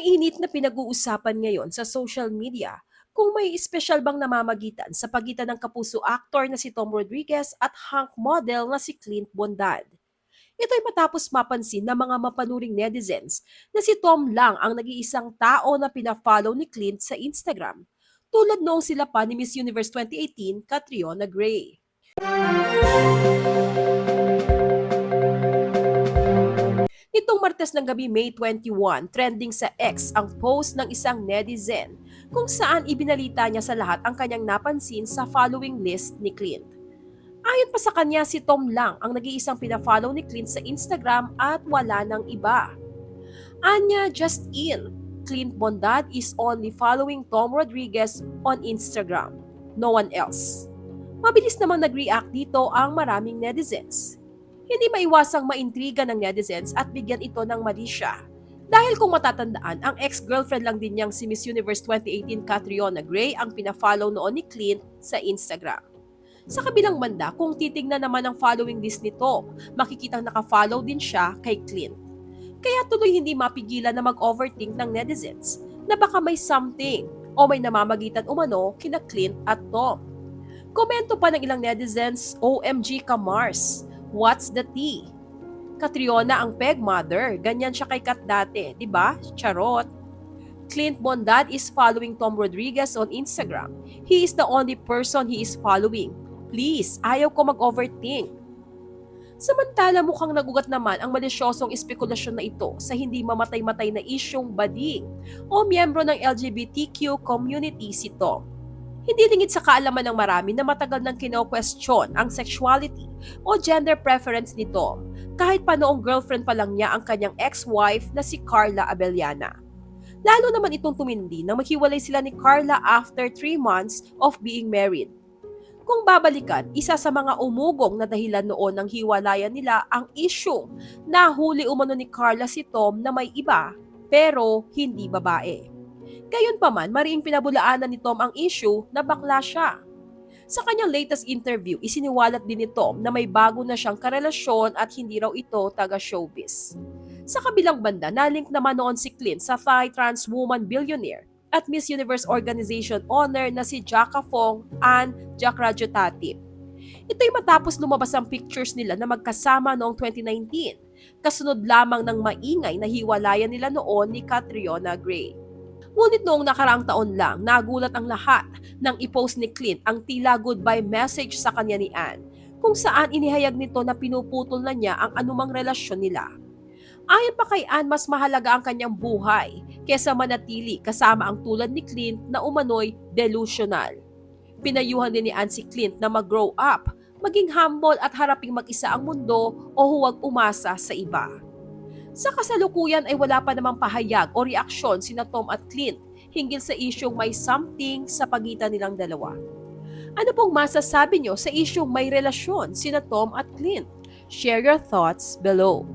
Mainit na pinag-uusapan ngayon sa social media kung may espesyal bang namamagitan sa pagitan ng kapuso actor na si Tom Rodriguez at hunk model na si Clint Bondad. Ito'y matapos mapansin ng mga mapanuring netizens na si Tom lang ang nag-iisang tao na pina-follow ni Clint sa Instagram, tulad noong sila pa ni Miss Universe 2018 Catriona Gray. Nitong Martes ng gabi May 21, trending sa X ang post ng isang netizen kung saan ibinalita niya sa lahat ang kanyang napansin sa following list ni Clint. Ayon pa sa kanya, si Tom lang ang nag-iisang pina-follow ni Clint sa Instagram at wala nang iba. Anya just in, Clint Bondad is only following Tom Rodriguez on Instagram. No one else. Mabilis namang nag-react dito ang maraming netizens. Hindi maiwasang maintriga ng netizens at bigyan ito ng mali siya. Dahil kung matatandaan, ang ex-girlfriend lang din niyang si Miss Universe 2018 Catriona Gray ang pina-follow noon ni Clint sa Instagram. Sa kabilang banda, kung titignan naman ang following list nito, makikitang naka-follow din siya kay Clint. Kaya tuloy hindi mapigilan na mag-overthink ng netizens na baka may something o may namamagitan umano kina Clint at Tom. Komento pa ng ilang netizens, OMG ka Mars, what's the tea? Catriona ang peg mother, ganyan siya kay Kat dati, di ba? Charot. Clint Bondad is following Tom Rodriguez on Instagram. He is the only person he is following. Please, ayaw ko mag-overthink. Samantala mukhang nagugat naman ang malisyosong espekulasyon na ito sa hindi mamatay-matay na isyong bading o miyembro ng LGBTQ community si Tom. Hindi lingid sa kaalaman ng marami na matagal nang kino-question ang sexuality o gender preference ni Tom kahit pa noong girlfriend pa lang niya ang kanyang ex-wife na si Carla Abellana. Lalo naman itong tumindi nang maghiwalay sila ni Carla after 3 months of being married. Kung babalikan, isa sa mga umugong na dahilan noon ng hiwalayan nila ang issue na huli umano ni Carla si Tom na may iba pero hindi babae. Gayunpaman, mariing pinabulaanan ni Tom ang issue na bakla siya. Sa kanyang latest interview, isiniwalat din ni Tom na may bago na siyang karelasyon at hindi raw ito taga-showbiz. Sa kabilang banda, nalink naman noon si Clint sa Thai trans woman billionaire at Miss Universe Organization owner na si Jaka Fong and Jack Rajotatip. Ito'y matapos lumabas ang pictures nila na magkasama noong 2019, kasunod lamang ng maingay na hiwalayan nila noon ni Catriona Gray. Ngunit noong nakaraang taon lang, nagulat ang lahat nang i-post ni Clint ang tila goodbye message sa kanya ni Anne, kung saan inihayag nito na pinuputol na niya ang anumang relasyon nila. Ayon pa kay Anne, mas mahalaga ang kanyang buhay kesa manatili kasama ang tulad ni Clint na umano'y delusional. Pinayuhan din ni Anne si Clint na mag-grow up, maging humble at haraping mag-isa ang mundo o huwag umasa sa iba. Sa kasalukuyan ay wala pa namang pahayag o reaksyon sina Tom at Clint hinggil sa isyong may something sa pagitan nilang dalawa. Ano pong masasabi nyo sa isyong may relasyon sina Tom at Clint? Share your thoughts below.